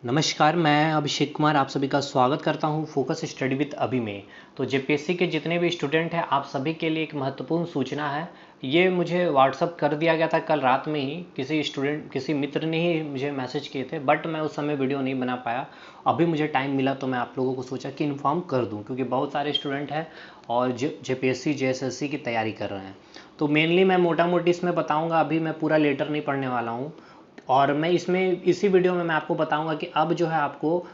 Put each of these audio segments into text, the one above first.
नमस्कार, मैं अभिषेक कुमार आप सभी का स्वागत करता हूं फोकस स्टडी विद अभी में। तो जेपीएससी के जितने भी स्टूडेंट हैं आप सभी के लिए एक महत्वपूर्ण सूचना है। ये मुझे व्हाट्सअप कर दिया गया था कल रात में ही, किसी मित्र ने ही मुझे मैसेज किए थे, बट मैं उस समय वीडियो नहीं बना पाया। अभी मुझे टाइम मिला तो मैं आप लोगों को सोचा कि इन्फॉर्म कर दूँ, क्योंकि बहुत सारे स्टूडेंट हैं और जेपीएससी जेएसएससी की तैयारी कर रहे हैं। तो मेनली मैं मोटा मोटी इसमें बताऊँगा, अभी मैं पूरा लेटर नहीं पढ़ने वाला हूँ। और मैं इसी वीडियो में मैं आपको बताऊंगा कि अब जो है आपको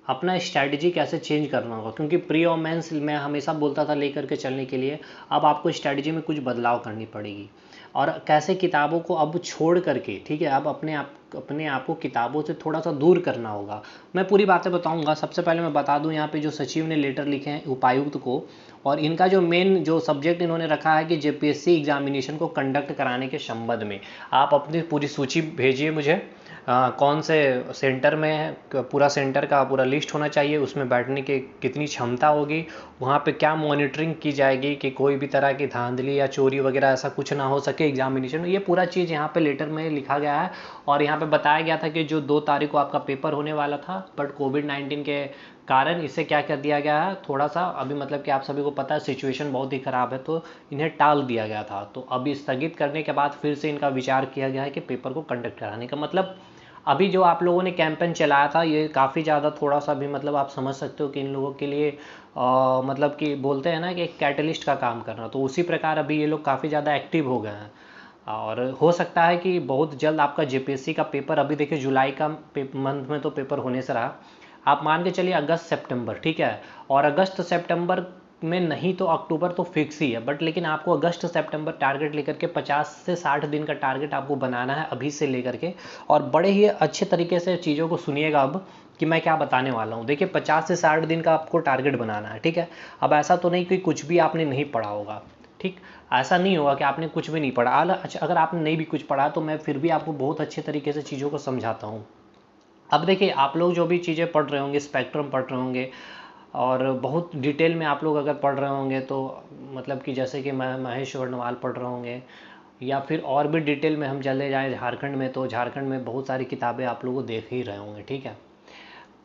अपना स्ट्रैटेजी कैसे चेंज करना होगा, क्योंकि प्री और मेंस मैं हमेशा बोलता था लेकर के चलने के लिए। अब आपको स्ट्रैटेजी में कुछ बदलाव करनी पड़ेगी और कैसे किताबों को अब छोड़ करके, ठीक है, अब अपने आप को किताबों से थोड़ा सा दूर करना होगा। मैं पूरी बातें बताऊंगा। सबसे पहले मैं बता दूं, यहाँ पे जो सचिव ने लेटर लिखे हैं उपायुक्त को, और इनका जो मेन जो सब्जेक्ट इन्होंने रखा है कि जेपीएससी एग्जामिनेशन को कंडक्ट कराने के संबंध में आप अपनी पूरी सूची भेजिए मुझे। कौन से सेंटर में है, पूरा सेंटर का पूरा लिस्ट होना चाहिए, उसमें बैठने की कितनी क्षमता होगी, वहाँ पे क्या मॉनिटरिंग की जाएगी कि कोई भी तरह की धांधली या चोरी वगैरह ऐसा कुछ ना हो सके एग्जामिनेशन में। ये पूरा चीज़ यहाँ पे लेटर में लिखा गया है। और यहाँ पे बताया गया था कि जो 2 तारीख को आपका पेपर होने वाला था, बट कोविड-19 के कारण इसे क्या कर दिया गया है, थोड़ा सा अभी मतलब कि आप सभी को पता है सिचुएशन बहुत ही ख़राब है, तो इन्हें टाल दिया गया था। तो अभी स्थगित करने के बाद फिर से इनका विचार किया गया है कि पेपर को कंडक्ट कराने का मतलब अभी जो आप लोगों ने कैंपेन चलाया था ये काफ़ी ज़्यादा थोड़ा सा भी मतलब आप समझ सकते हो कि इन लोगों के लिए मतलब कि बोलते हैं ना कि एक कैटलिस्ट का काम करना, तो उसी प्रकार अभी ये लोग काफ़ी ज़्यादा एक्टिव हो गए हैं। और हो सकता है कि बहुत जल्द आपका जेपीएससी का पेपर, अभी देखिए जुलाई का मंथ में तो पेपर होने से रहा, आप मान के चलिए अगस्त सितंबर, ठीक है। और अगस्त सितंबर में नहीं तो अक्टूबर तो फिक्स ही है, बट लेकिन आपको अगस्त सितंबर टारगेट लेकर के 50 से 60 दिन का टारगेट आपको बनाना है अभी से लेकर के। और बड़े ही अच्छे तरीके से चीज़ों को सुनिएगा अब कि मैं क्या बताने वाला हूँ। देखिए 50 से 60 दिन का आपको टारगेट बनाना है, ठीक है। अब ऐसा तो नहीं कि कुछ भी आपने नहीं पढ़ा होगा, ठीक। ऐसा नहीं होगा कि आपने कुछ भी नहीं पढ़ा। अच्छा, अगर आपने नहीं भी कुछ पढ़ा तो मैं फिर भी आपको बहुत अच्छे तरीके से चीज़ों को समझाता हूँ। अब देखिए आप लोग जो भी चीज़ें पढ़ रहे होंगे, स्पेक्ट्रम पढ़ रहे होंगे और बहुत डिटेल में आप लोग अगर पढ़ रहे होंगे, तो मतलब कि जैसे कि महेश वर्णवाल पढ़ रहे होंगे, या फिर और भी डिटेल में हम चले जाएँ झारखंड में, तो झारखंड में बहुत सारी किताबें आप लोग देख ही रहे होंगे, ठीक है।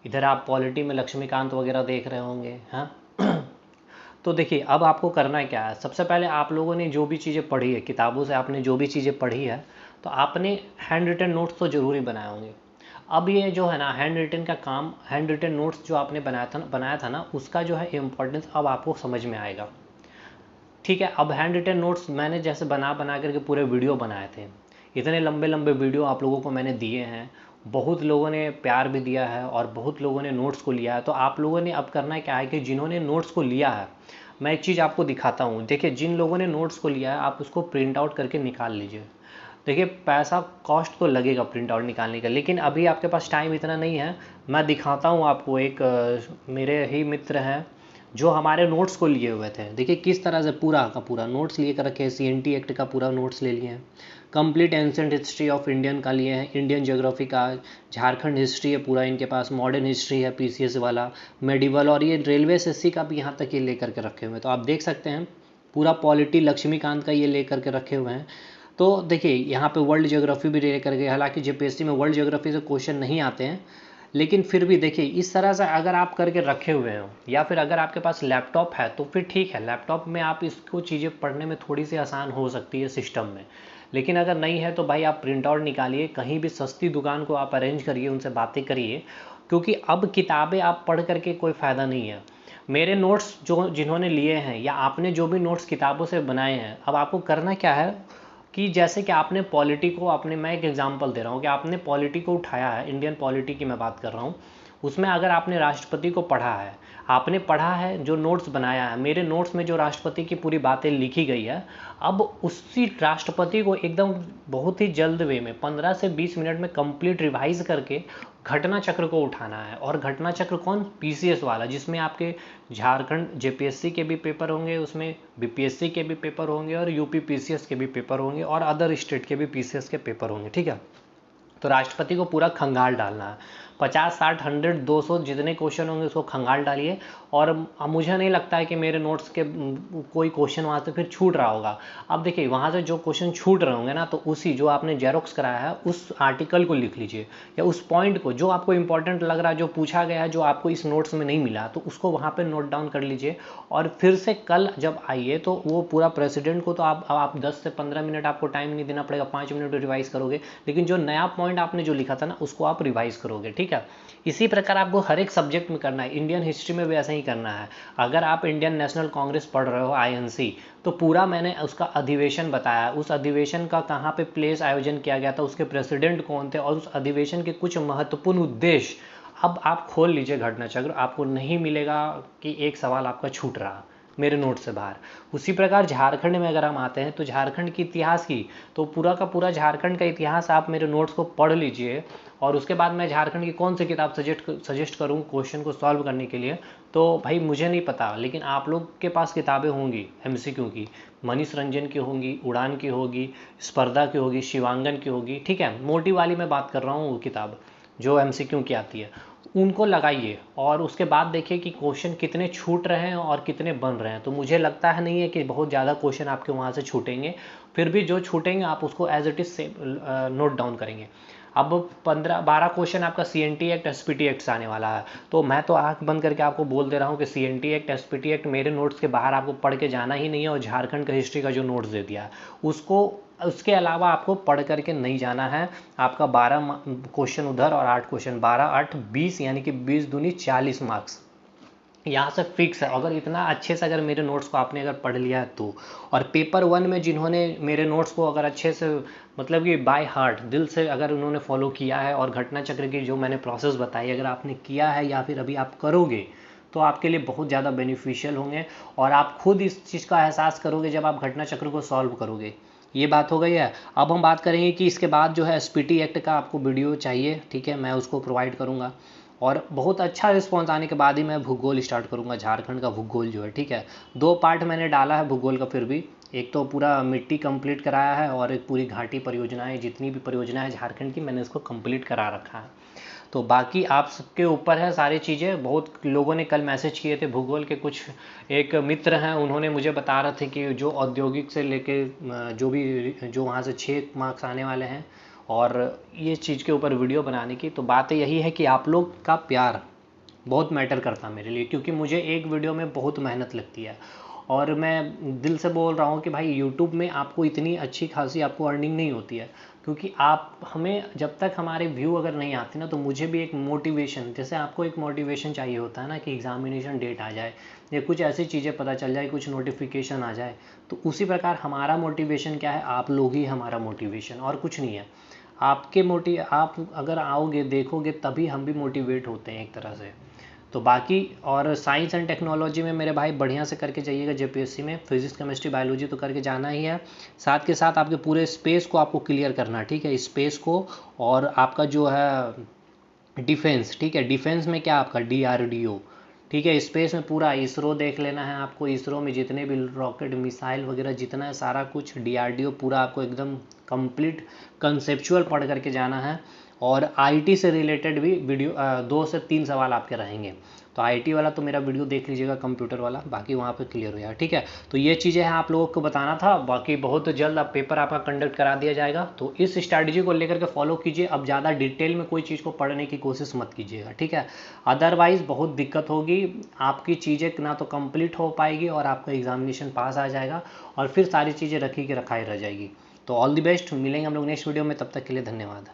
इधर आप पॉलिटी में लक्ष्मीकांत वगैरह देख रहे होंगे, हाँ। तो देखिए अब आपको करना क्या है, सबसे पहले आप लोगों ने जो भी चीज़ें पढ़ी है, किताबों से आपने जो भी चीज़ें पढ़ी है, तो आपने हैंड रिटन नोट्स तो ज़रूरी बनाए होंगे। अब ये जो है ना हैंड रिटन का काम, हैंड रिटन नोट्स जो आपने बनाया था ना, उसका जो है इम्पोर्टेंस अब आपको समझ में आएगा, ठीक है। अब हैंड रिटन नोट्स मैंने जैसे बना बना करके पूरे वीडियो बनाए थे, इतने लंबे लंबे वीडियो आप लोगों को मैंने दिए हैं, बहुत लोगों ने प्यार भी दिया है और बहुत लोगों ने नोट्स को लिया है। तो आप लोगों ने अब करना क्या है कि जिन्होंने नोट्स को लिया है, मैं एक चीज़ आपको दिखाता हूँ। देखिए जिन लोगों ने नोट्स को लिया है आप उसको प्रिंट आउट करके निकाल लीजिए। देखिए पैसा कॉस्ट तो लगेगा प्रिंट आउट निकालने का, लेकिन अभी आपके पास टाइम इतना नहीं है। मैं दिखाता हूँ आपको, एक मेरे ही मित्र हैं जो हमारे नोट्स को लिए हुए थे। देखिए किस तरह से पूरा का पूरा नोट्स लिए कर रखे हैं, सीएनटी एक्ट का पूरा नोट्स ले लिए हैं, complete ancient history of Indian का लिए हैं, इंडियन ज्योग्राफी का, झारखंड हिस्ट्री है पूरा इनके पास, मॉडर्न हिस्ट्री है पीसीएस वाला, मेडिवल, और ये रेलवे एसएससी का भी यहाँ तक ये लेकर के रखे हुए हैं। तो आप देख सकते हैं पूरा पॉलिटी लक्ष्मीकांत का ये लेकर के रखे हुए हैं। तो देखिए यहाँ पे वर्ल्ड ज्योग्राफी भी लेकर के, हालांकि जेपीएससी में वर्ल्ड ज्योग्राफी से क्वेश्चन नहीं आते हैं, लेकिन फिर भी देखिए इस तरह से अगर आप करके रखे हुए हो, या फिर अगर आपके पास लैपटॉप है तो फिर ठीक है, लैपटॉप में आप इसको चीज़ें पढ़ने में थोड़ी सी आसान हो सकती है सिस्टम में। लेकिन अगर नहीं है तो भाई आप प्रिंट आउट निकालिए, कहीं भी सस्ती दुकान को आप अरेंज करिए, उनसे बातें करिए, क्योंकि अब किताबें आप पढ़ करके कोई फ़ायदा नहीं है। मेरे नोट्स जो जिन्होंने लिए हैं या आपने जो भी नोट्स किताबों से बनाए हैं, अब आपको करना क्या है कि जैसे कि आपने पॉलिटी को, आपने, मैं एक एग्जांपल दे रहा हूँ कि आपने पॉलिटी को उठाया है, इंडियन पॉलिटी की मैं बात कर रहा हूँ, उसमें अगर आपने राष्ट्रपति को पढ़ा है, आपने पढ़ा है, जो नोट्स बनाया है, मेरे नोट्स में जो राष्ट्रपति की पूरी बातें लिखी गई है, अब उसी राष्ट्रपति को एकदम बहुत ही जल्द वे में 15 से 20 मिनट में कंप्लीट रिवाइज करके घटना चक्र को उठाना है। और घटना चक्र कौन, पीसीएस वाला, जिसमें आपके झारखंड जेपीएससी के भी पेपर होंगे, उसमें बीपीएससी के भी पेपर होंगे और यूपी पीसीएस के भी पेपर होंगे और अदर स्टेट के भी पीसीएस के पेपर होंगे, ठीक है। तो राष्ट्रपति को पूरा खंगाल डालना है। 50, 60, 100, 200 जितने क्वेश्चन होंगे उसको खंगाल डालिए। और मुझे नहीं लगता है कि मेरे नोट्स के कोई क्वेश्चन वहाँ से फिर छूट रहा होगा। अब देखिए वहाँ से जो क्वेश्चन छूट रहे होंगे ना, तो उसी जो आपने जेरोक्स कराया है उस आर्टिकल को लिख लीजिए, या उस पॉइंट को जो आपको इंपॉर्टेंट लग रहा है, जो पूछा गया है, जो आपको इस नोट्स में नहीं मिला, तो उसको वहाँ पे नोट डाउन कर लीजिए। और फिर से कल जब आइए तो वो पूरा प्रेसिडेंट को तो आप 10 से 15 मिनट आपको टाइम नहीं देना पड़ेगा, 5 मिनट में रिवाइज करोगे, लेकिन जो नया पॉइंट आपने जो लिखा था ना उसको आप रिवाइज करोगे, ठीक है। इसी प्रकार आपको हर एक सब्जेक्ट में करना है, इंडियन हिस्ट्री में भी ऐसा ही करना है। अगर आप इंडियन नेशनल कांग्रेस पढ़ रहे हो INC, तो पूरा मैंने उसका अधिवेशन बताया, उस अधिवेशन का कहाँ पे प्लेस आयोजन किया गया था, उसके प्रेसिडेंट कौन थे, और उस अधिवेशन के कुछ महत्वपूर्ण उद्देश्य। अब आप खोल लीजिए घटना चक्र, आपको नहीं मिलेगा कि एक सवाल आपका छूट रहा मेरे नोट से बाहर। उसी प्रकार झारखंड में अगर हम आते हैं तो झारखंड की इतिहास की, तो पूरा का पूरा झारखंड का इतिहास आप मेरे नोट्स को पढ़ लीजिए, और उसके बाद मैं झारखंड की कौन सी किताब सजेस्ट करूँ क्वेश्चन को सॉल्व करने के लिए, तो भाई मुझे नहीं पता, लेकिन आप लोग के पास किताबें होंगी MCQ की, मनीष रंजन की होंगी, उड़ान की होगी, स्पर्धा की होगी, शिवांगन की होगी, ठीक है। मोटी वाली मैं बात कर रहा हूँ, वो किताब जो MCQ की आती है, उनको लगाइए और उसके बाद देखिए कि क्वेश्चन कितने छूट रहे हैं और कितने बन रहे हैं। तो मुझे लगता है नहीं है कि बहुत ज़्यादा क्वेश्चन आपके वहाँ से छूटेंगे, फिर भी जो छूटेंगे आप उसको as it is note down करेंगे। अब 15-12 क्वेश्चन आपका CNT एक्ट SPT एक्ट से आने वाला है, तो मैं तो आंख बंद करके आपको बोल दे रहा हूँ कि CNT एक्ट SPT एक्ट मेरे नोट्स के बाहर आपको पढ़ के जाना ही नहीं है, और झारखंड का हिस्ट्री का जो नोट्स दे दिया है उसको, उसके अलावा आपको पढ़ करके नहीं जाना है। आपका 12 क्वेश्चन उधर और 8 क्वेश्चन, 12, 8, 20, यानी कि 20 दूनी 40 मार्क्स यहाँ से फिक्स है। अगर इतना अच्छे से अगर मेरे नोट्स को आपने अगर पढ़ लिया है तो, और पेपर 1 में जिन्होंने मेरे नोट्स को अगर अच्छे से, मतलब कि बाय हार्ट, दिल से अगर उन्होंने फॉलो किया है, और घटना चक्र की जो मैंने प्रोसेस बताई अगर आपने किया है या फिर अभी आप करोगे, तो आपके लिए बहुत ज़्यादा बेनिफिशियल होंगे, और आप खुद इस चीज़ का एहसास करोगे जब आप घटना चक्र को सॉल्व करोगे। ये बात हो गई है। अब हम बात करेंगे कि इसके बाद जो है SPT एक्ट का आपको वीडियो चाहिए, ठीक है, मैं उसको प्रोवाइड करूँगा, और बहुत अच्छा रिस्पॉन्स आने के बाद ही मैं भूगोल स्टार्ट करूँगा, झारखंड का भूगोल जो है, ठीक है। 2 पार्ट मैंने डाला है भूगोल का, फिर भी एक तो पूरा मिट्टी कंप्लीट कराया है, और एक पूरी घाटी परियोजनाएं, जितनी भी परियोजना है झारखंड की मैंने इसको कंप्लीट करा रखा है। तो बाकी आप सबके ऊपर है सारी चीज़ें। बहुत लोगों ने कल मैसेज किए थे, भूगोल के कुछ एक मित्र हैं, उन्होंने मुझे बता रहे थे कि जो औद्योगिक से लेके जो भी, जो वहाँ से 6 मार्क्स आने वाले हैं, और ये चीज़ के ऊपर वीडियो बनाने की। तो बात यही है कि आप लोग का प्यार बहुत मैटर करता है मेरे लिए, क्योंकि मुझे एक वीडियो में बहुत मेहनत लगती है, और मैं दिल से बोल रहा हूँ कि भाई यूट्यूब में आपको इतनी अच्छी खासी आपको अर्निंग नहीं होती है, क्योंकि आप हमें, जब तक हमारे व्यू अगर नहीं आते ना, तो मुझे भी एक मोटिवेशन, जैसे आपको एक मोटिवेशन चाहिए होता है ना कि एग्जामिनेशन डेट आ जाए, या कुछ ऐसी चीज़ें पता चल जाए, कुछ नोटिफिकेशन आ जाए, तो उसी प्रकार हमारा मोटिवेशन क्या है, आप लोग ही हमारा मोटिवेशन, और कुछ नहीं है। आप अगर आओगे देखोगे तभी हम भी मोटिवेट होते हैं एक तरह से। तो बाकी, और साइंस एंड टेक्नोलॉजी में मेरे भाई बढ़िया से करके जाइएगा, JPSC में फिजिक्स केमिस्ट्री बायोलॉजी तो करके जाना ही है, साथ के साथ आपके पूरे स्पेस को आपको क्लियर करना है, ठीक है, स्पेस को। और आपका जो है डिफेंस, ठीक है, डिफेंस में क्या आपका DRDO, ठीक है, स्पेस में पूरा इसरो देख लेना है आपको, इसरो में जितने भी रॉकेट मिसाइल वगैरह जितना है सारा कुछ, DRDO पूरा आपको एकदम कंप्लीट कंसेप्चुअल पढ़ करके जाना है। और IT से रिलेटेड भी वीडियो 2 से 3 सवाल आपके रहेंगे, तो IT वाला तो मेरा वीडियो देख लीजिएगा, कंप्यूटर वाला, बाकी वहाँ पे क्लियर हो जाएगा, ठीक है। तो ये चीज़ें हैं आप लोगों को बताना था। बाकी बहुत जल्द अब पेपर आपका कंडक्ट करा दिया जाएगा, तो इस स्ट्रैटेजी को लेकर के फॉलो कीजिए। अब ज़्यादा डिटेल में कोई चीज़ को पढ़ने की कोशिश मत कीजिएगा, ठीक है, अदरवाइज़ बहुत दिक्कत होगी, आपकी चीज़ें ना तो कंप्लीट हो पाएगी और आपका एग्जामिनेशन पास आ जाएगा, और फिर सारी चीज़ें रखी के रखाई रह जाएगी। तो ऑल द बेस्ट, मिलेंगे हम लोग नेक्स्ट वीडियो में, तब तक के लिए धन्यवाद।